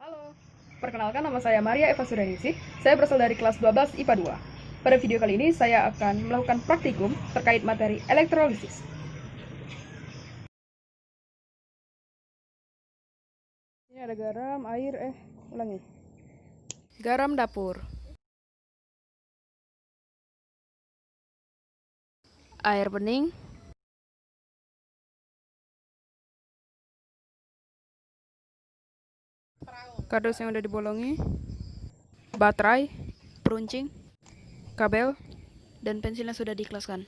Halo, perkenalkan nama saya Maria Eva Suryaningsih. Saya berasal dari kelas 12 IPA 2. Pada video kali ini saya akan melakukan praktikum terkait materi elektrolisis. Ini ada garam, air, ulangi. Garam dapur. Air bening. Kardus yang udah dibolongi. Baterai, peruncing, kabel, dan pensil yang sudah diikhlaskan.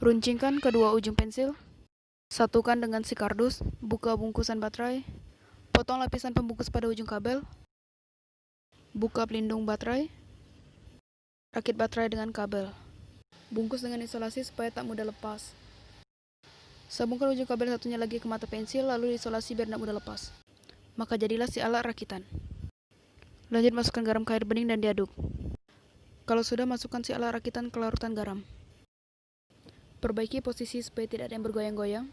Runcingkan kedua ujung pensil. Satukan dengan si kardus, buka bungkusan baterai, potong lapisan pembungkus pada ujung kabel, buka pelindung baterai, rakit baterai dengan kabel. Bungkus dengan isolasi supaya tak mudah lepas. Sambungkan ujung kabel satunya lagi ke mata pensil, lalu diisolasi biar tak mudah lepas. Maka jadilah si alat rakitan. Lanjut masukkan garam ke air bening dan diaduk. Kalau sudah, masukkan si alat rakitan ke larutan garam. Perbaiki posisi supaya tidak ada yang bergoyang-goyang.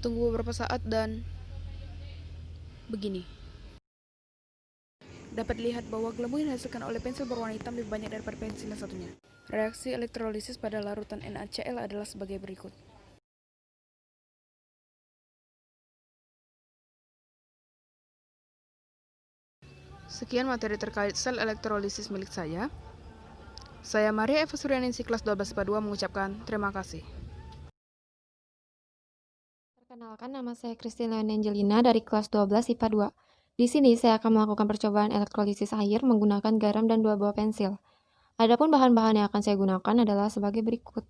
Tunggu beberapa saat dan begini. Dapat dilihat bahwa gelembung yang dihasilkan oleh pensil berwarna hitam lebih banyak daripada pensil yang satunya. Reaksi elektrolisis pada larutan NaCl adalah sebagai berikut. Sekian materi terkait sel elektrolisis milik saya. Saya Maria Eva Suryaningsih kelas 12 IPA 2 mengucapkan terima kasih. Perkenalkan, nama saya Christine Leon Angelina dari kelas 12 IPA 2. Di sini saya akan melakukan percobaan elektrolisis air menggunakan garam dan 2 buah pensil. Adapun bahan-bahan yang akan saya gunakan adalah sebagai berikut.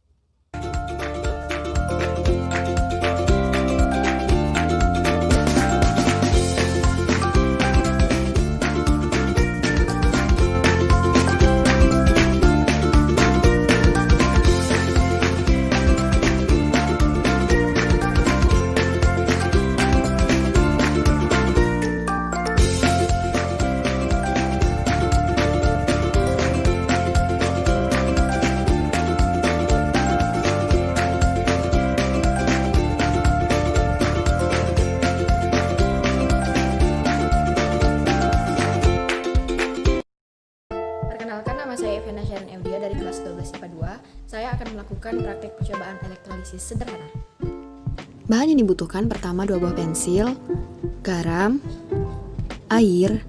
Perkenalkan, nama saya Evena Sharon Eudia dari kelas 12 IPA 2. Saya akan melakukan praktek percobaan elektrolisis sederhana. Bahan yang dibutuhkan pertama 2 buah pensil, garam, air,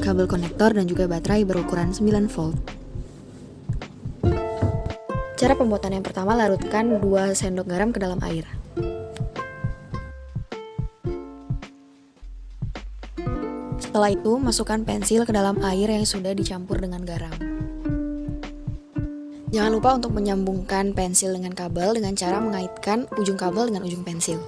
kabel konektor, dan juga baterai berukuran 9 volt. Cara pembuatan yang pertama, larutkan 2 sendok garam ke dalam air. Setelah itu, masukkan pensil ke dalam air yang sudah dicampur dengan garam. Jangan lupa untuk menyambungkan pensil dengan kabel dengan cara mengaitkan ujung kabel dengan ujung pensil.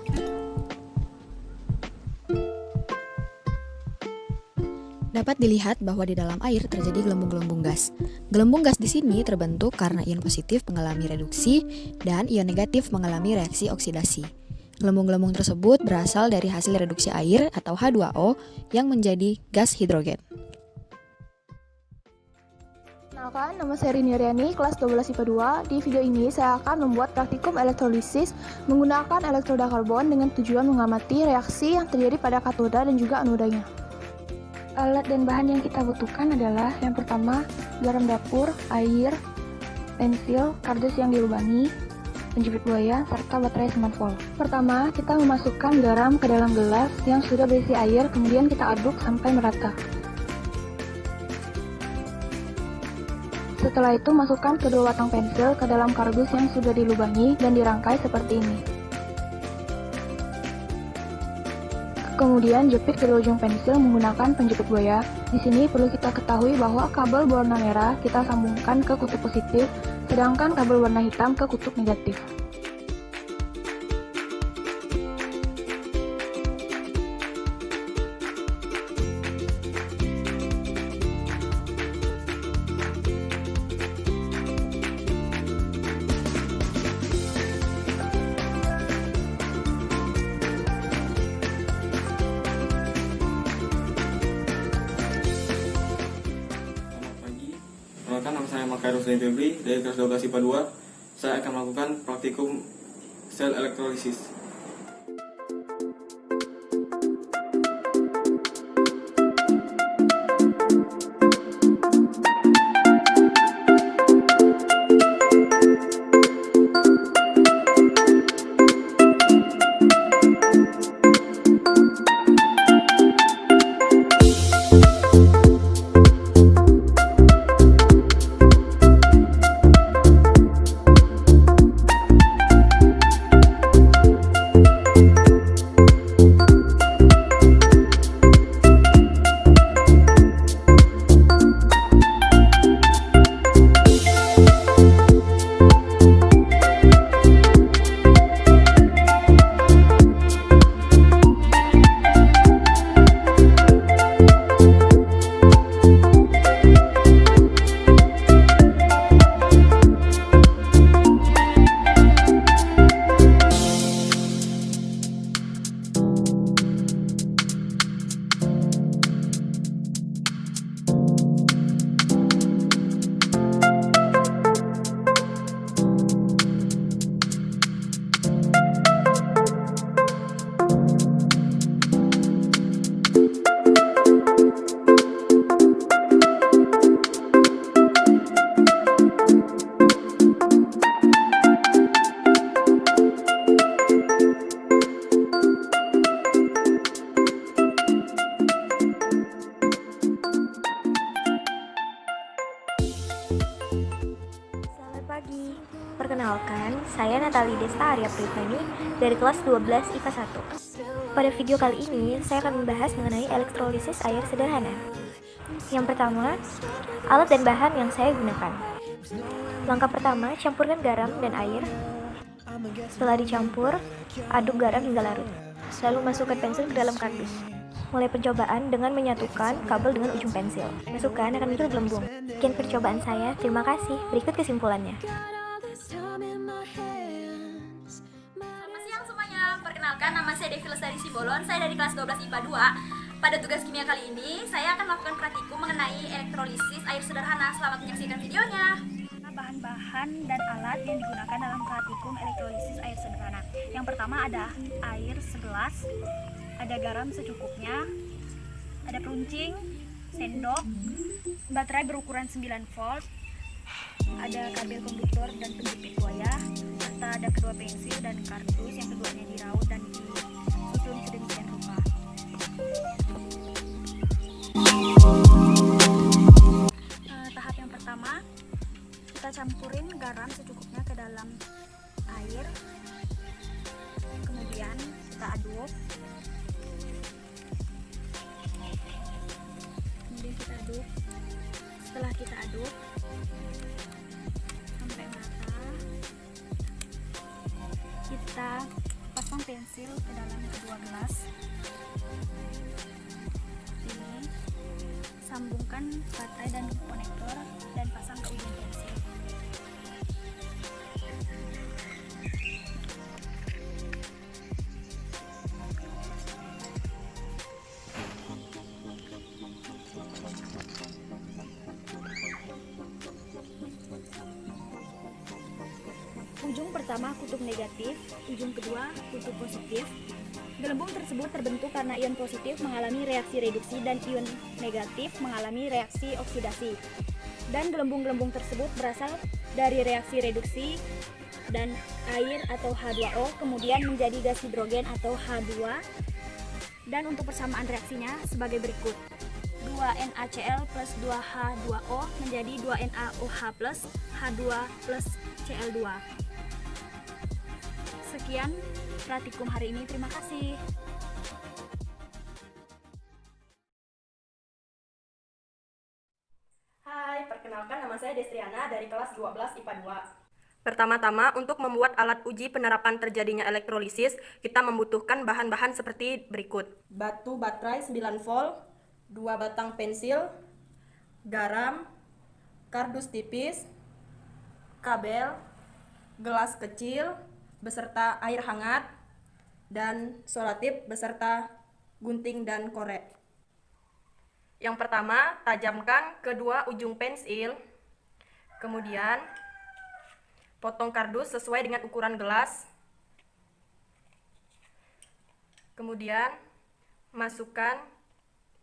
Dapat dilihat bahwa di dalam air terjadi gelembung-gelembung gas. Gelembung gas di sini terbentuk karena ion positif mengalami reduksi dan ion negatif mengalami reaksi oksidasi. Gelembung-gelembung tersebut berasal dari hasil reduksi air atau H2O yang menjadi gas hidrogen. Perkenalkan, nama saya Rini Aryani, kelas 12 IPA 2. Di video ini saya akan membuat praktikum elektrolisis menggunakan elektroda karbon dengan tujuan mengamati reaksi yang terjadi pada katoda dan juga anodanya. Alat dan bahan yang kita butuhkan adalah yang pertama, garam dapur, air, pensil, kardus yang dilubangi, penjepit buaya, serta baterai 9 volt. Pertama, kita memasukkan garam ke dalam gelas yang sudah berisi air, kemudian kita aduk sampai merata. Setelah itu, masukkan kedua batang pensil ke dalam kardus yang sudah dilubangi dan dirangkai seperti ini. Kemudian jepit kedua ujung pensil menggunakan penjepit buaya. Di sini perlu kita ketahui bahwa kabel berwarna merah kita sambungkan ke kutub positif, sedangkan kabel warna hitam ke kutub negatif. Perkenalkan, nama saya Makairus Febri dari kelas 12 IPA 2. Saya akan melakukan praktikum sel elektrolisis. Selamat pagi. Perkenalkan, saya Natali Desta Arya Prithani dari kelas 12 IPA 1. Pada video kali ini, saya akan membahas mengenai elektrolisis air sederhana. Yang pertama, alat dan bahan yang saya gunakan. Langkah pertama, campurkan garam dan air. Setelah dicampur, aduk garam hingga larut. Lalu masukkan pensil ke dalam kardus. Mulai percobaan dengan menyatukan kabel dengan ujung pensil. Masukkan akan muncul gelembung. Sekian percobaan saya, terima kasih. Berikut kesimpulannya. Selamat siang semuanya, perkenalkan nama saya Devi Lestari Sibolon, saya dari kelas 12 IPA 2. Pada tugas kimia kali ini, saya akan melakukan praktikum mengenai elektrolisis air sederhana. Selamat menyaksikan videonya. Bahan-bahan dan alat yang digunakan dalam praktikum elektrolisis air sederhana. Yang pertama ada air segelas, ada garam secukupnya, ada peruncing, sendok, baterai berukuran 9 volt, ada kabel konduktor dan penjepit buaya, serta ada kedua pensil dan kardus yang keduanya diraut dan disusun sedemikian rupa. Tahap yang pertama, kita campurin garam secukupnya ke dalam air, kemudian kita aduk. Setelah kita aduk sampai merata, kita pasang pensil ke dalam kedua gelas. Ini sambungkan baterai dan konektor dan pasang ke ujung pensil. Ujung pertama kutub negatif, ujung kedua kutub positif. Gelembung tersebut terbentuk karena ion positif mengalami reaksi reduksi dan ion negatif mengalami reaksi oksidasi. Dan gelembung-gelembung tersebut berasal dari reaksi reduksi dan air atau H2O kemudian menjadi gas hidrogen atau H2. Dan untuk persamaan reaksinya sebagai berikut. 2NaCl plus 2H2O menjadi 2NaOH plus H2 plus Cl2. Sekian praktikum hari ini, terima kasih. Hai, perkenalkan nama saya Destriana dari kelas 12 IPA 2. Pertama-tama, untuk membuat alat uji penerapan terjadinya elektrolisis, kita membutuhkan bahan-bahan seperti berikut. Batu baterai 9 volt, 2 batang pensil, garam, kardus tipis, kabel, gelas kecil, beserta air hangat, dan solatip beserta gunting dan korek. Yang pertama, tajamkan kedua ujung pensil Kemudian, potong kardus sesuai dengan ukuran gelas. Kemudian, masukkan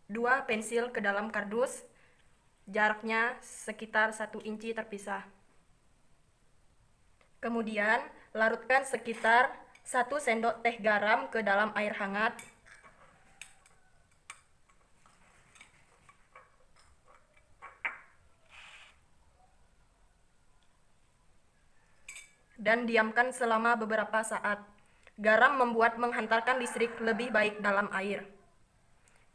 2 pensil ke dalam kardus, jaraknya sekitar 1 inci terpisah. Kemudian, larutkan sekitar 1 sendok teh garam ke dalam air hangat. Dan diamkan selama beberapa saat. Garam membuat menghantarkan listrik lebih baik dalam air.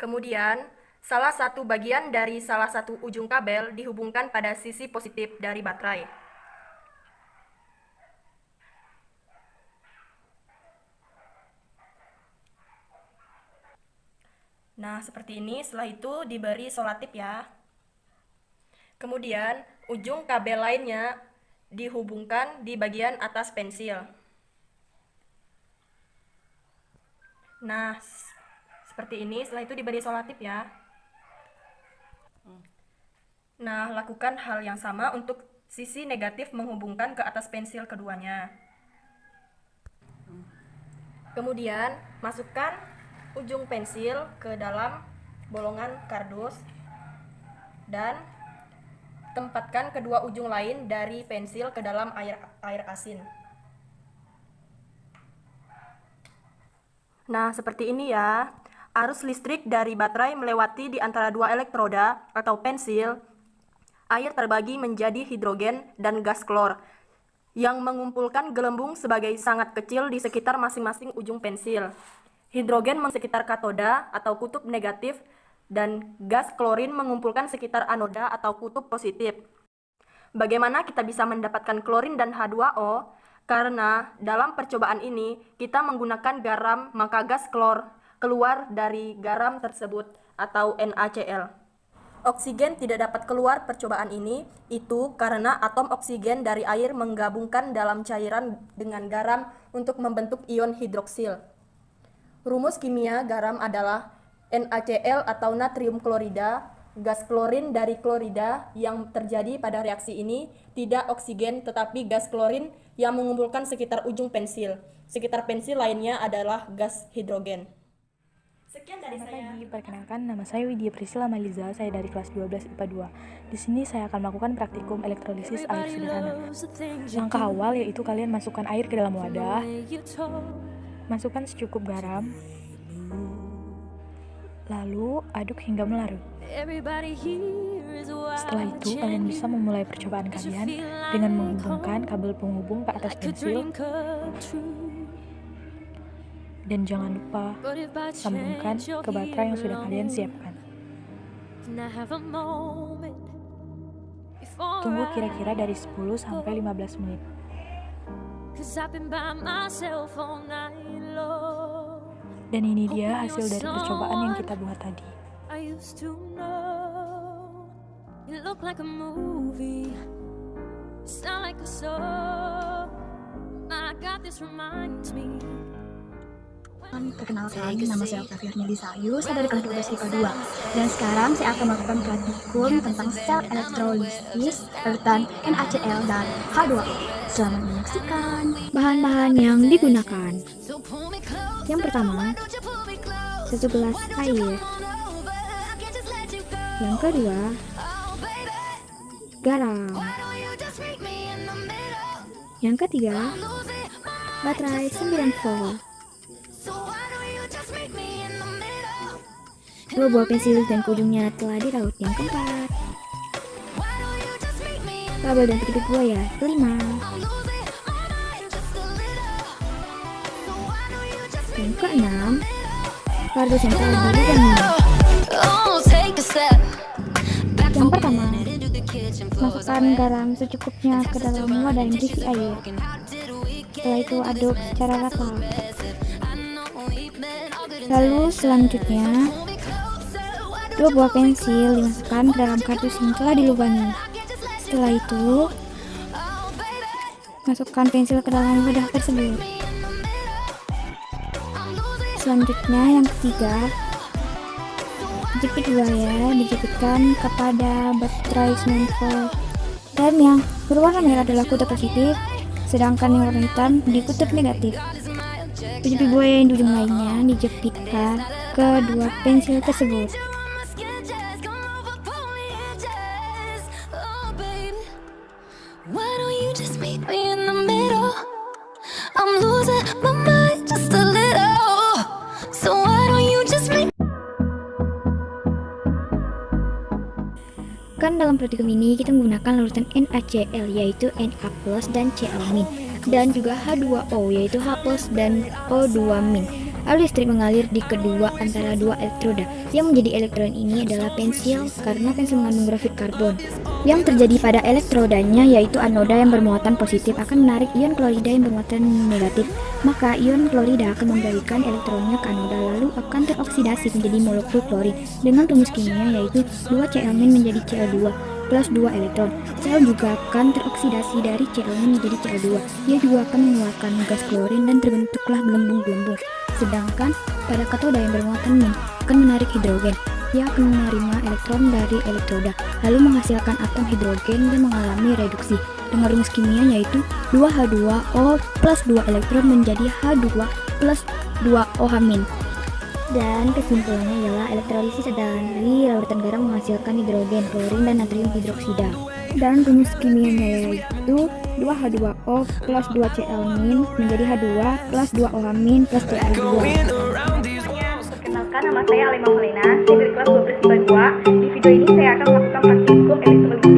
Kemudian, salah satu bagian dari salah satu ujung kabel dihubungkan pada sisi positif dari baterai. Nah, seperti ini. Setelah itu diberi solatip ya. Kemudian, ujung kabel lainnya dihubungkan di bagian atas pensil. Nah, seperti ini. Setelah itu diberi solatip ya. Nah, lakukan hal yang sama untuk sisi negatif menghubungkan ke atas pensil keduanya. Kemudian, masukkan ujung pensil ke dalam bolongan kardus dan tempatkan kedua ujung lain dari pensil ke dalam air asin. Nah, seperti ini ya. Arus listrik dari baterai melewati di antara 2 elektroda atau pensil. Air terbagi menjadi hidrogen dan gas klor yang mengumpulkan gelembung sebagai sangat kecil di sekitar masing-masing ujung pensil. Hidrogen sekitar katoda atau kutub negatif dan gas klorin mengumpulkan sekitar anoda atau kutub positif. Bagaimana kita bisa mendapatkan klorin dan H2O? Karena dalam percobaan ini kita menggunakan garam, maka gas klor keluar dari garam tersebut atau NaCl. Oksigen tidak dapat keluar percobaan ini, itu karena atom oksigen dari air menggabungkan dalam cairan dengan garam untuk membentuk ion hidroksil. Rumus kimia garam adalah NaCl atau natrium klorida. Gas klorin dari klorida yang terjadi pada reaksi ini tidak oksigen tetapi gas klorin yang mengumpulkan sekitar ujung pensil. Sekitar pensil lainnya adalah gas hidrogen. Sekian dari saya. Perkenalkan, nama saya Widya Priscilla Maliza, saya dari kelas 12 IPA 2. Di sini saya akan melakukan praktikum elektrolisis air sederhana. Langkah awal yaitu kalian masukkan air ke dalam wadah. Masukkan secukup garam. Lalu aduk hingga melarut. Setelah itu, kalian bisa memulai percobaan kalian dengan menghubungkan kabel penghubung ke atas pensil. Dan jangan lupa sambungkan ke baterai yang sudah kalian siapkan. Tunggu kira-kira dari 10 sampai 15 menit. Dan ini dia hasil dari percobaan yang kita buat tadi. Perkenalkan, nama saya Octavia Disayu, saya dari kelas 12 IPA 2. Dan sekarang saya akan melakukan praktikum tentang sel elektrolisis urutan NaCl dan H2O. Selamat menyaksikan. Bahan-bahan yang digunakan. Yang pertama, 1 gelas air. Yang kedua, garam. Yang ketiga, baterai 9 volt. 2 buah pensil dan ujungnya telah diraut. Yang keempat, kabel dan penyebit buaya 5. Yang keenam, kardus yang telah dilubangi. Yang pertama, masukkan garam secukupnya ke dalam wadah yang berisi air. Setelah itu aduk secara rata. Lalu selanjutnya 2 buah pensil dimasukkan ke dalam kardus yang telah dilubangi. Setelah itu masukkan pensil ke dalam wadah tersebut. Selanjutnya yang ketiga, jepit buaya dijepitkan kepada baterai 9 volt Dan yang berwarna merah adalah kutub positif, sedangkan yang warna hitam di kutub negatif. Pipi buaya yang di ujung lainnya dijepitkan ke dua pensil tersebut. Kan dalam praktikum ini kita menggunakan larutan NaCl yaitu Na+ dan Cl-. Dan juga H2O yaitu H+ dan O2-. Arus listrik mengalir di kedua antara dua elektroda. Yang menjadi elektron ini adalah pensil karena pensil mengandung grafit karbon. Yang terjadi pada elektrodanya yaitu anoda yang bermuatan positif akan menarik ion klorida yang bermuatan negatif. Maka ion klorida akan membalikan elektronnya ke anoda lalu akan teroksidasi menjadi molekul klorin dengan rumus kimia yaitu 2Cl- menjadi Cl2 plus 2 elektron. Cl juga akan teroksidasi dari Cl- menjadi Cl2. Ia juga akan mengeluarkan gas klorin dan terbentuklah gelembung-gelembung. Sedangkan pada katoda yang bermuatan min akan menarik hidrogen. Ia akan menerima elektron dari elektroda, lalu menghasilkan atom hidrogen dan mengalami reduksi dengan rumus kimia yaitu 2H2O plus 2 elektron menjadi H2 plus 2OH-. Dan kesimpulannya ialah elektrolisis dari larutan garam menghasilkan hidrogen, klorin, dan natrium hidroksida. Dan rumus kimianya yaitu 2H2O plus 2Cl- menjadi H2 plus 2OH- plus Cl2. Perkenalkan, nama saya Alema Molena, saya dari kelas 12 IPA 2. Di video ini saya akan melakukan praktikum elektrolisis